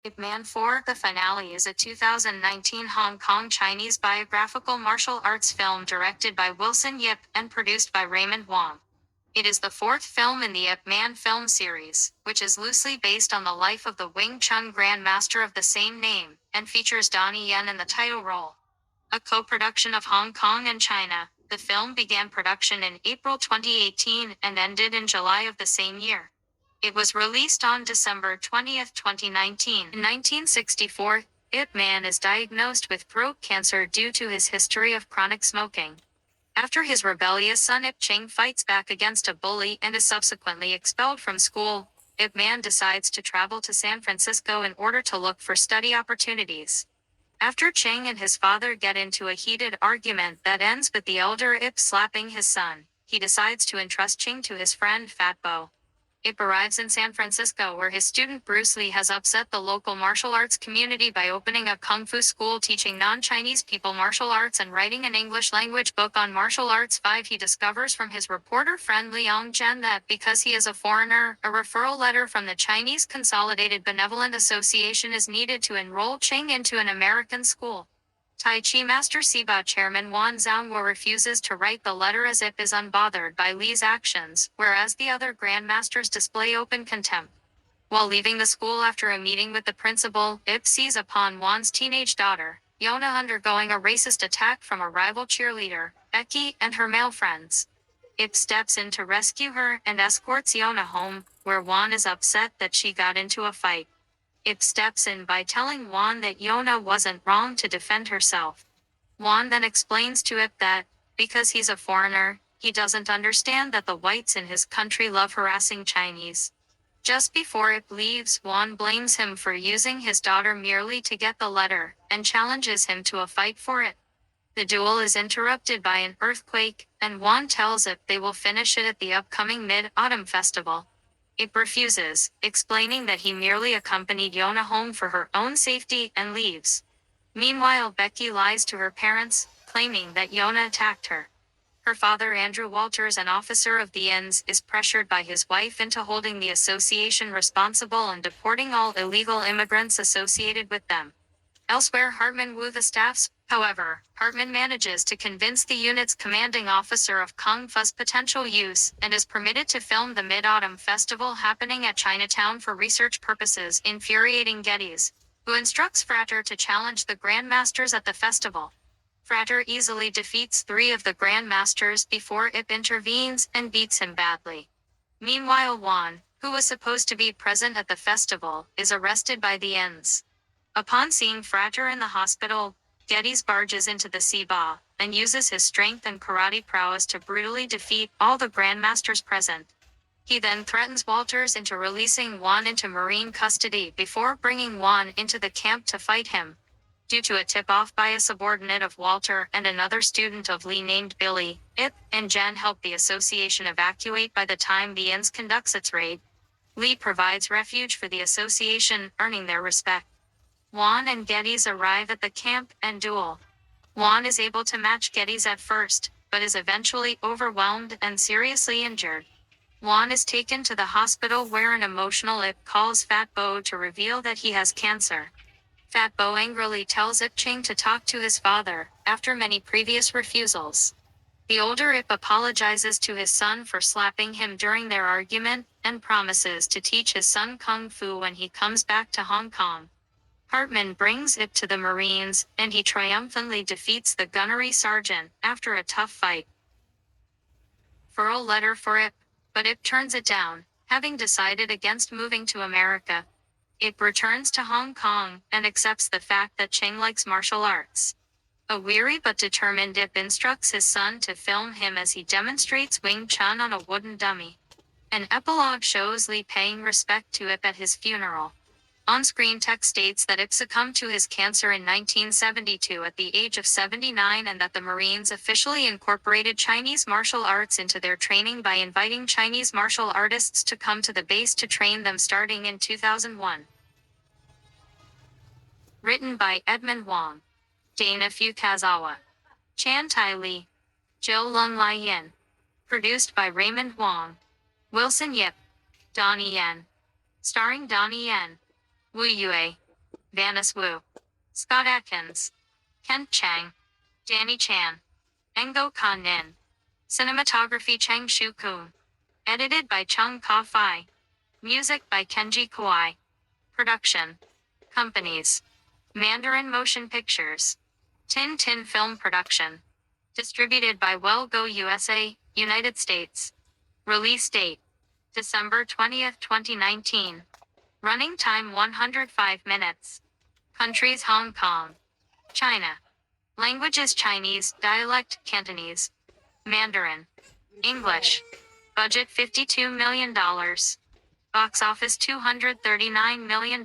Ip Man 4: The Finale is a 2019 Hong Kong Chinese biographical martial arts film directed by Wilson Yip and produced by Raymond Wong. It is the fourth film in the Ip Man film series, which is loosely based on the life of the Wing Chun Grandmaster of the same name, and features Donnie Yen in the title role. A co-production of Hong Kong and China, the film began production in April 2018 and ended in July of the same year. It was released on December 20, 2019. In 1964, Ip Man is diagnosed with throat cancer due to his history of chronic smoking. After his rebellious son Ip Ching fights back against a bully and is subsequently expelled from school, Ip Man decides to travel to San Francisco in order to look for study opportunities. After Ching and his father get into a heated argument that ends with the elder Ip slapping his son, he decides to entrust Ching to his friend Fat Bo. Ip arrives in San Francisco where his student Bruce Lee has upset the local martial arts community by opening a kung fu school teaching non-Chinese people martial arts and writing an English language book on martial arts. 5. He discovers from his reporter friend Liang Zhen that because he is a foreigner, a referral letter from the Chinese Consolidated Benevolent Association is needed to enroll Ching into an American school. Tai Chi Master Siba Chairman Wan Zhangwo refuses to write the letter as Ip is unbothered by Li's actions, whereas the other grandmasters display open contempt. While leaving the school after a meeting with the principal, Ip sees upon Wan's teenage daughter, Yona, undergoing a racist attack from a rival cheerleader, Becky, and her male friends. Ip steps in to rescue her and escorts Yona home, where Wan is upset that she got into a fight. Ip steps in by telling Wan that Yona wasn't wrong to defend herself. Wan then explains to Ip that, because he's a foreigner, he doesn't understand that the whites in his country love harassing Chinese. Just before Ip leaves, Wan blames him for using his daughter merely to get the letter, and challenges him to a fight for it. The duel is interrupted by an earthquake, and Wan tells Ip they will finish it at the upcoming Mid-Autumn Festival. Ip refuses, explaining that he merely accompanied Yona home for her own safety and leaves. Meanwhile, Becky lies to her parents, claiming that Yona attacked her. Her father, Andrew Walters, an officer of the Inns, is pressured by his wife into holding the association responsible and deporting all illegal immigrants associated with them. Elsewhere, Hartman Wu the staffs. However, Hartman manages to convince the unit's commanding officer of Kung Fu's potential use, and is permitted to film the Mid-Autumn Festival happening at Chinatown for research purposes, infuriating Geddes, who instructs Frater to challenge the Grandmasters at the festival. Frater easily defeats 3 of the Grandmasters before Ip intervenes and beats him badly. Meanwhile, Wan, who was supposed to be present at the festival, is arrested by the Inns. Upon seeing Frater in the hospital, Geddes barges into the Siba, and uses his strength and karate prowess to brutally defeat all the grandmasters present. He then threatens Walters into releasing Wan into Marine custody before bringing Wan into the camp to fight him. Due to a tip-off by a subordinate of Walter and another student of Lee named Billy, Ip and Jen help the association evacuate by the time the Inns conducts its raid. Lee provides refuge for the association, earning their respect. Wan and Geddes arrive at the camp and duel. Wan is able to match Geddes at first, but is eventually overwhelmed and seriously injured. Wan is taken to the hospital where an emotional Ip calls Fat Bo to reveal that he has cancer. Fat Bo angrily tells Ip Ching to talk to his father, after many previous refusals. The older Ip apologizes to his son for slapping him during their argument, and promises to teach his son Kung Fu when he comes back to Hong Kong. Hartman brings Ip to the Marines, and he triumphantly defeats the gunnery sergeant, after a tough fight. For a letter for Ip, but Ip turns it down, having decided against moving to America. Ip returns to Hong Kong, and accepts the fact that Ching likes martial arts. A weary but determined Ip instructs his son to film him as he demonstrates Wing Chun on a wooden dummy. An epilogue shows Lee paying respect to Ip at his funeral. On-screen text states that Ip succumbed to his cancer in 1972 at the age of 79 and that the Marines officially incorporated Chinese martial arts into their training by inviting Chinese martial artists to come to the base to train them starting in 2001. Written by Edmund Wong, Dana Fukazawa, Chan Tai Lee, Jill Lung Lai Yin. Produced by Raymond Wong, Wilson Yip, Donnie Yen. Starring Donnie Yen, Wu Yue, Vanis Wu, Scott Atkins, Kent Chang, Danny Chan, Engo Kan Nin. Cinematography Cheng Shu Kun. Edited by Chung Ka Fai. Music by Kenji Kawai. Production companies: Mandarin Motion Pictures, Tin Tin Film Production. Distributed by Well Go USA, United States. Release date December 20th, 2019. Running time 105 minutes. Countries: Hong Kong, China. Languages: Chinese, dialect Cantonese, Mandarin, English. Budget $52 million. Box office $239 million.